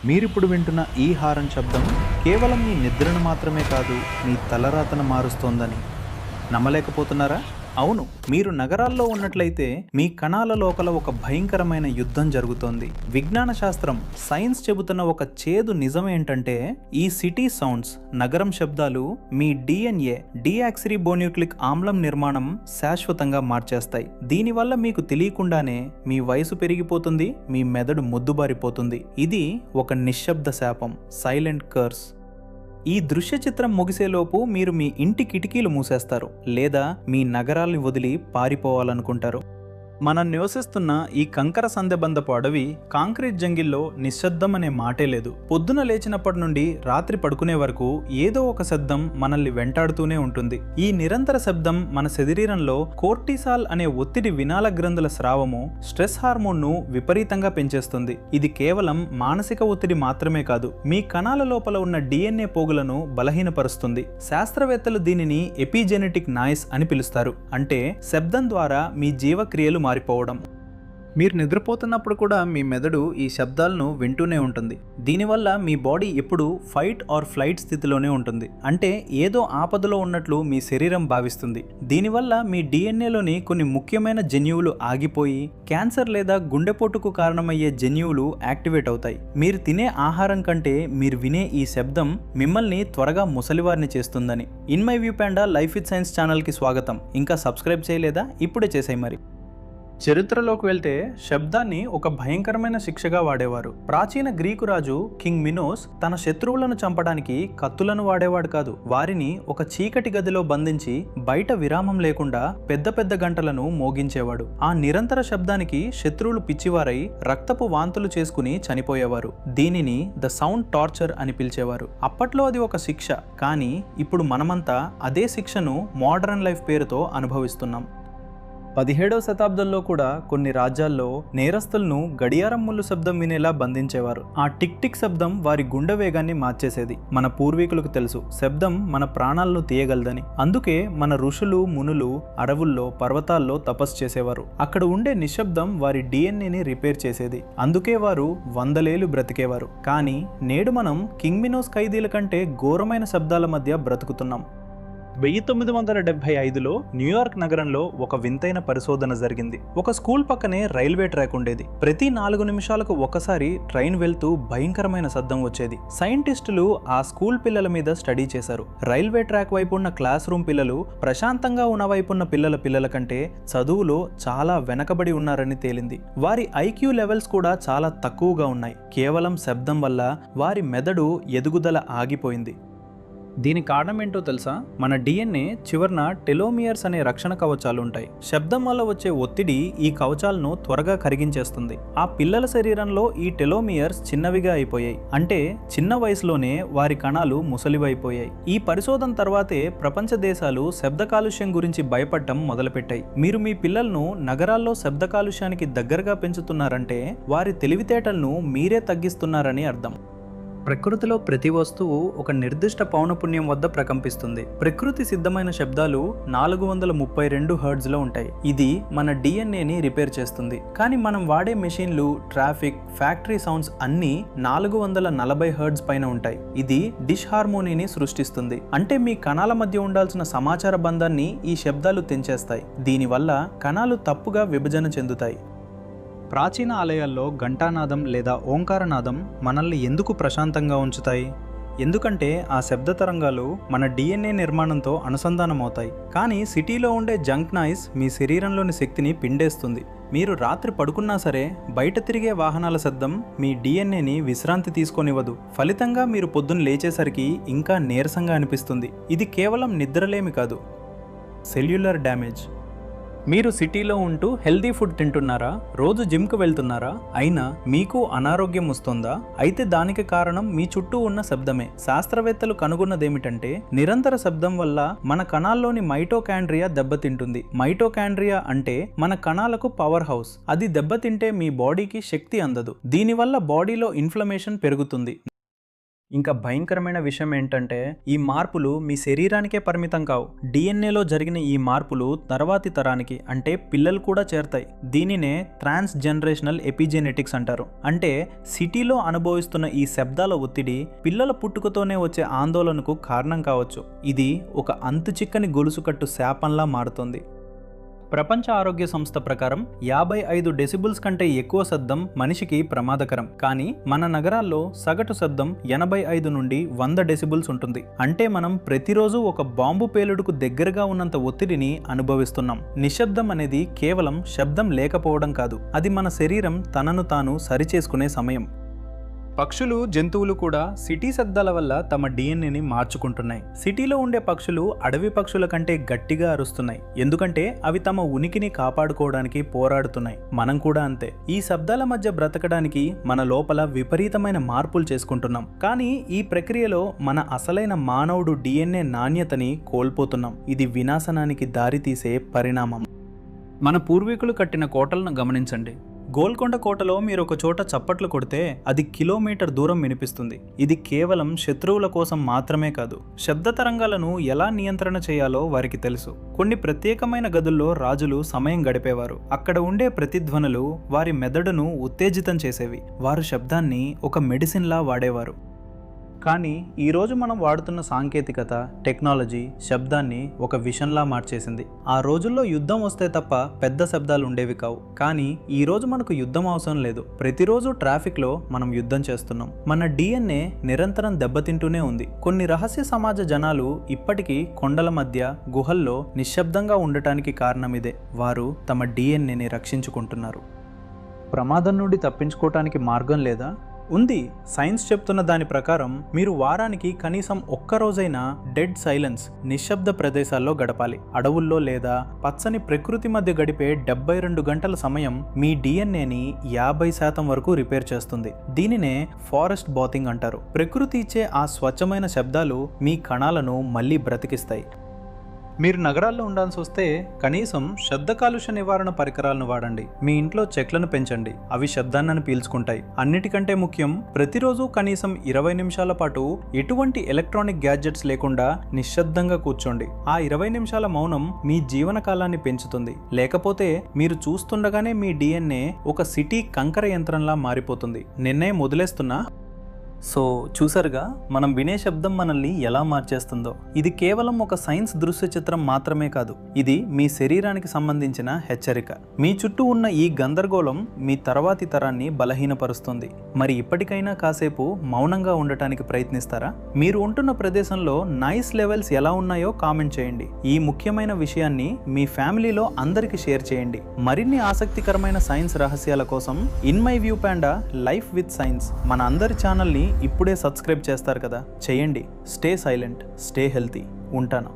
మీరిప్పుడు వింటున్న ఈ హారన్ శబ్దం కేవలం మీ నిద్రను మాత్రమే కాదు, మీ తలరాతను మారుస్తోందని నమ్మలేకపోతున్నారా? అవును, మీరు నగరాల్లో ఉన్నట్లయితే మీ కణాల లోపల ఒక భయంకరమైన యుద్ధం జరుగుతోంది. విజ్ఞాన శాస్త్రం, సైన్స్ చెబుతున్న ఒక చేదు నిజం ఏంటంటే ఈ సిటీ సౌండ్స్, నగరం శబ్దాలు మీ డిఎన్ఏ, డియాక్సిరిబోన్యూక్లిక్ ఆమ్లం నిర్మాణం శాశ్వతంగా మార్చేస్తాయి. దీనివల్ల మీకు తెలియకుండానే మీ వయసు పెరిగిపోతుంది, మీ మెదడు మొద్దుబారిపోతుంది. ఇది ఒక నిశ్శబ్ద శాపం, సైలెంట్ కర్స్. ఈ దృశ్య చిత్రం ముగిసేలోపు మీరు మీ ఇంటి కిటికీలు మూసేస్తారు, లేదా మీ నగరాల్ని వదిలి పారిపోవాలనుకుంటారు. మనం నివసిస్తున్న ఈ కంకర సందెబందపు అడవి, కాంక్రీట్ జంగిల్లో నిశ్శబ్దం అనే మాటే లేదు. పొద్దున లేచినప్పటి నుండి రాత్రి పడుకునే వరకు ఏదో ఒక శబ్దం మనల్ని వెంటాడుతూనే ఉంటుంది. ఈ నిరంతర శబ్దం మన శరీరంలో కోర్టిసాల్ అనే ఒత్తిడి వినాల గ్రంథుల స్రావము, స్ట్రెస్ హార్మోన్ను విపరీతంగా పెంచేస్తుంది. ఇది కేవలం మానసిక ఒత్తిడి మాత్రమే కాదు, మీ కణాల లోపల ఉన్న డిఎన్ఏ పోగులను బలహీనపరుస్తుంది. శాస్త్రవేత్తలు దీనిని ఎపిజెనెటిక్ నాయిస్ అని పిలుస్తారు. అంటే శబ్దం ద్వారా మీ జీవక్రియలు మారిపోవడం. మీరు నిద్రపోతున్నప్పుడు కూడా మీ మెదడు ఈ శబ్దాలను వింటూనే ఉంటుంది. దీనివల్ల మీ బాడీ ఎప్పుడూ ఫైట్ ఆర్ ఫ్లైట్ స్థితిలోనే ఉంటుంది. అంటే ఏదో ఆపదలో ఉన్నట్లు మీ శరీరం భావిస్తుంది. దీనివల్ల మీ డిఎన్ఏలోని కొన్ని ముఖ్యమైన జన్యువులు ఆగిపోయి క్యాన్సర్ లేదా గుండెపోటుకు కారణమయ్యే జన్యువులు యాక్టివేట్ అవుతాయి. మీరు తినే ఆహారం కంటే మీరు వినే ఈ శబ్దం మిమ్మల్ని త్వరగా ముసలివారిని చేస్తుందని. In my view panda life with science ఛానల్కి స్వాగతం. ఇంకా సబ్స్క్రైబ్ చేయలేదా? ఇప్పుడే చేసేయి మరి. చరిత్రలోకి వెళ్తే శబ్దాన్ని ఒక భయంకరమైన శిక్షగా వాడేవారు. ప్రాచీన గ్రీకు రాజు కింగ్ మినోస్ తన శత్రువులను చంపడానికి కత్తులను వాడేవాడు కాదు. వారిని ఒక చీకటి గదిలో బంధించి బయట విరామం లేకుండా పెద్ద పెద్ద గంటలను మోగించేవాడు. ఆ నిరంతర శబ్దానికి శత్రువులు పిచ్చివారై రక్తపు వాంతులు చేసుకుని చనిపోయేవారు. దీనిని ద సౌండ్ టార్చర్ అని పిలిచేవారు. అప్పట్లో అది ఒక శిక్ష, కానీ ఇప్పుడు మనమంతా అదే శిక్షను మోడర్న్ లైఫ్ పేరుతో అనుభవిస్తున్నాం. 17వ శతాబ్దంలో కూడా కొన్ని రాజ్యాల్లో నేరస్తులను గడియారం ముళ్ళు శబ్దం వినేలా బంధించేవారు. ఆ టిక్ టిక్ శబ్దం వారి గుండె వేగాన్ని మార్చేసేది. మన పూర్వీకులకు తెలుసు, శబ్దం మన ప్రాణాలను తీయగలదని. అందుకే మన ఋషులు, మునులు అడవుల్లో, పర్వతాల్లో తపస్సు చేసేవారు. అక్కడ ఉండే నిశ్శబ్దం వారి డిఎన్ఏని రిపేర్ చేసేది. అందుకే వారు 100 ఏళ్లు బ్రతికేవారు. కానీ నేడు మనం కింగ్ మినోస్ ఖైదీల కంటే ఘోరమైన శబ్దాల మధ్య బ్రతుకుతున్నాం. 1975లో న్యూయార్క్ నగరంలో ఒక వింతైన పరిశోధన జరిగింది. ఒక స్కూల్ పక్కనే రైల్వే ట్రాక్ ఉండేది. ప్రతి 4 నిమిషాలకు ఒకసారి ట్రైన్ వెళ్తూ భయంకరమైన శబ్దం వచ్చేది. సైంటిస్టులు ఆ స్కూల్ పిల్లల మీద స్టడీ చేశారు. రైల్వే ట్రాక్ వైపు ఉన్న క్లాస్ రూమ్ పిల్లలు ప్రశాంతంగా ఉన్న వైపున్న పిల్లల కంటే చదువులో చాలా వెనకబడి ఉన్నారని తేలింది. వారి ఐక్యూ లెవెల్స్ కూడా చాలా తక్కువగా ఉన్నాయి. కేవలం శబ్దం వల్ల వారి మెదడు ఎదుగుదల ఆగిపోయింది. దీనికి కారణం ఏంటో తెలుసా? మన డిఎన్ఏ చివరన టెలోమియర్స్ అనే రక్షణ కవచాలు ఉంటాయి. శబ్దం వల్ల వచ్చే ఒత్తిడి ఈ కవచాలను త్వరగా కరిగించేస్తుంది. ఆ పిల్లల శరీరంలో ఈ టెలోమియర్స్ చిన్నవిగా అయిపోయాయి. అంటే చిన్న వయసులోనే వారి కణాలు ముసలివైపోయాయి. ఈ పరిశోధన తర్వాతే ప్రపంచ దేశాలు శబ్ద కాలుష్యం గురించి భయపడటం మొదలుపెట్టాయి. మీరు మీ పిల్లలను నగరాల్లో శబ్ద కాలుష్యానికి దగ్గరగా పెంచుతున్నారంటే వారి తెలివితేటలను మీరే తగ్గిస్తున్నారని అర్థం. ప్రకృతిలో ప్రతి వస్తువు ఒక నిర్దిష్ట పౌనపున్యం వద్ద ప్రకంపిస్తుంది. ప్రకృతి సిద్ధమైన శబ్దాలు 432 హెర్ట్జ్లో ఉంటాయి. ఇది మన డిఎన్ఏని రిపేర్ చేస్తుంది. కానీ మనం వాడే మెషిన్లు, ట్రాఫిక్, ఫ్యాక్టరీ సౌండ్స్ అన్నీ 440 హెర్ట్జ్ పైన ఉంటాయి. ఇది డిష్ హార్మోనీని సృష్టిస్తుంది. అంటే మీ కణాల మధ్య ఉండాల్సిన సమాచార బంధాన్ని ఈ శబ్దాలు తెంచేస్తాయి. దీనివల్ల కణాలు తప్పుగా విభజన చెందుతాయి. ప్రాచీన ఆలయాల్లో ఘంటానాదం లేదా ఓంకారనాదం మనల్ని ఎందుకు ప్రశాంతంగా ఉంచుతాయి? ఎందుకంటే ఆ శబ్ద తరంగాలు మన డిఎన్ఏ నిర్మాణంతో అనుసంధానమవుతాయి. కానీ సిటీలో ఉండే జంక్ నాయిస్ మీ శరీరంలోని శక్తిని పిండేస్తుంది. మీరు రాత్రి పడుకున్నా సరే బయట తిరిగే వాహనాల శబ్దం మీ డిఎన్ఏని విశ్రాంతి తీసుకొనివ్వదు. ఫలితంగా మీరు పొద్దున్న లేచేసరికి ఇంకా నీరసంగా అనిపిస్తుంది. ఇది కేవలం నిద్రలేమి కాదు, సెల్యులర్ డ్యామేజ్. మీరు సిటీలో ఉంటూ హెల్దీ ఫుడ్ తింటున్నారా? రోజు జిమ్కు వెళ్తున్నారా? అయినా మీకు అనారోగ్యం వస్తుందా? అయితే దానికి కారణం మీ చుట్టూ ఉన్న శబ్దమే. శాస్త్రవేత్తలు కనుగొన్నదేమిటంటే నిరంతర శబ్దం వల్ల మన కణాల్లోని మైటోకాండ్రియా దెబ్బతింటుంది. మైటోకాండ్రియా అంటే మన కణాలకు పవర్ హౌస్. అది దెబ్బతింటే మీ బాడీకి శక్తి అందదు. దీనివల్ల బాడీలో ఇన్ఫ్లమేషన్ పెరుగుతుంది. ఇంకా భయంకరమైన విషయం ఏంటంటే ఈ మార్పులు మీ శరీరానికే పరిమితం కావు. డిఎన్ఏలో జరిగిన ఈ మార్పులు తర్వాతి తరానికి అంటే పిల్లలు కూడా చేరతాయి. దీనినే ట్రాన్స్ జనరేషనల్ ఎపిజెనెటిక్స్ అంటారు. అంటే సిటీలో అనుభవిస్తున్న ఈ శబ్దాల ఒత్తిడి పిల్లల పుట్టుకతోనే వచ్చే ఆందోళనకు కారణం కావచ్చు. ఇది ఒక అంతుచిక్కని గొలుసుకట్టు శాపంలా మారుతుంది. ప్రపంచ ఆరోగ్య సంస్థ ప్రకారం 55 డెసిబుల్స్ కంటే ఎక్కువ శబ్దం మనిషికి ప్రమాదకరం. కానీ మన నగరాల్లో సగటు శబ్దం 85 నుండి 100 డెసిబుల్స్ ఉంటుంది. అంటే మనం ప్రతిరోజు ఒక బాంబు పేలుడుకు దగ్గరగా ఉన్నంత ఒత్తిడిని అనుభవిస్తున్నాం. నిశ్శబ్దం అనేది కేవలం శబ్దం లేకపోవడం కాదు, అది మన శరీరం తనను తాను సరిచేసుకునే సమయం. పక్షులు, జంతువులు కూడా సిటీ శబ్దాల వల్ల తమ డిఎన్ఏని మార్చుకుంటున్నాయి. సిటీలో ఉండే పక్షులు అడవి పక్షుల కంటే గట్టిగా అరుస్తున్నాయి, ఎందుకంటే అవి తమ ఉనికిని కాపాడుకోవడానికి పోరాడుతున్నాయి. మనం కూడా అంతే. ఈ శబ్దాల మధ్య బ్రతకడానికి మన లోపల విపరీతమైన మార్పులు చేసుకుంటున్నాం. కానీ ఈ ప్రక్రియలో మన అసలైన మానవుడు డిఎన్ఏ నాణ్యతని కోల్పోతున్నాం. ఇది వినాశనానికి దారితీసే పరిణామం. మన పూర్వీకులు కట్టిన కోటలను గమనించండి. గోల్కొండ కోటలో మీరు ఒక చోట చప్పట్లు కొడితే అది కిలోమీటర్ దూరం వినిపిస్తుంది. ఇది కేవలం శత్రువుల కోసం మాత్రమే కాదు, శబ్ద తరంగాలను ఎలా నియంత్రణ చేయాలో వారికి తెలుసు. కొన్ని ప్రత్యేకమైన గదుల్లో రాజులు సమయం గడిపేవారు. అక్కడ ఉండే ప్రతిధ్వనులు వారి మెదడును ఉత్తేజితం చేసేవి. వారు శబ్దాన్ని ఒక మెడిసిన్లా వాడేవారు. కానీ ఈరోజు మనం వాడుతున్న సాంకేతికత, టెక్నాలజీ శబ్దాన్ని ఒక విషన్లా మార్చేసింది. ఆ రోజుల్లో యుద్ధం వస్తే తప్ప పెద్ద శబ్దాలు ఉండేవి కావు. కానీ ఈరోజు మనకు యుద్ధం అవసరం లేదు. ప్రతిరోజు ట్రాఫిక్లో మనం యుద్ధం చేస్తున్నాం. మన డిఎన్ఏ నిరంతరం దెబ్బతింటూనే ఉంది. కొన్ని రహస్య సమాజ జనాలు ఇప్పటికీ కొండల మధ్య, గుహల్లో నిశ్శబ్దంగా ఉండటానికి కారణం ఇదే. వారు తమ డిఎన్ఏని రక్షించుకుంటున్నారు. ప్రమాదం నుండి తప్పించుకోవటానికి మార్గం లేదా? ఉంది. సైన్స్ చెప్తున్న దాని ప్రకారం మీరు వారానికి కనీసం ఒక్కరోజైనా డెడ్ సైలెన్స్, నిశ్శబ్ద ప్రదేశాల్లో గడపాలి. అడవుల్లో లేదా పచ్చని ప్రకృతి మధ్య గడిపే 72 గంటల సమయం మీ డిఎన్ఏని 50% వరకు రిపేర్ చేస్తుంది. దీనినే ఫారెస్ట్ బాతింగ్ అంటారు. ప్రకృతి ఇచ్చే ఆ స్వచ్ఛమైన శబ్దాలు మీ కణాలను మళ్ళీ బ్రతికిస్తాయి. మీరు నగరాల్లో ఉండాల్సి వస్తే కనీసం శబ్ద కాలుష్య నివారణ పరికరాలను వాడండి. మీ ఇంట్లో చెట్లను పెంచండి, అవి శబ్దాన్ని పీల్చుకుంటాయి. అన్నిటికంటే ముఖ్యం, ప్రతిరోజు కనీసం 20 నిమిషాల పాటు ఎటువంటి ఎలక్ట్రానిక్ గ్యాడ్జెట్స్ లేకుండా నిశ్శబ్దంగా కూర్చోండి. ఆ 20 నిమిషాల మౌనం మీ జీవన కాలాన్ని పెంచుతుంది. లేకపోతే మీరు చూస్తుండగానే మీ డిఎన్ఏ ఒక సిటీ కంకర యంత్రంలా మారిపోతుంది. నిర్ణయం వదిలేస్తున్నా. సో చూసారుగా, మనం వినే శబ్దం మనల్ని ఎలా మార్చేస్తుందో. ఇది కేవలం ఒక సైన్స్ దృశ్య చిత్రం మాత్రమే కాదు, ఇది మీ శరీరానికి సంబంధించిన హెచ్చరిక. మీ చుట్టూ ఉన్న ఈ గందరగోళం మీ తర్వాతి తరాన్ని బలహీనపరుస్తుంది. మరి ఇప్పటికైనా కాసేపు మౌనంగా ఉండటానికి ప్రయత్నిస్తారా? మీరు ఉంటున్న ప్రదేశంలో నాయిస్ లెవెల్స్ ఎలా ఉన్నాయో కామెంట్ చేయండి. ఈ ముఖ్యమైన విషయాన్ని మీ ఫ్యామిలీలో అందరికీ షేర్ చేయండి. మరిన్ని ఆసక్తికరమైన సైన్స్ రహస్యాల కోసం in my view panda life with science మన అందరి ఛానల్ని ఇప్పుడే సబ్స్క్రైబ్ చేస్తారు కదా, చేయండి. Stay silent, stay healthy. ఉంటాను.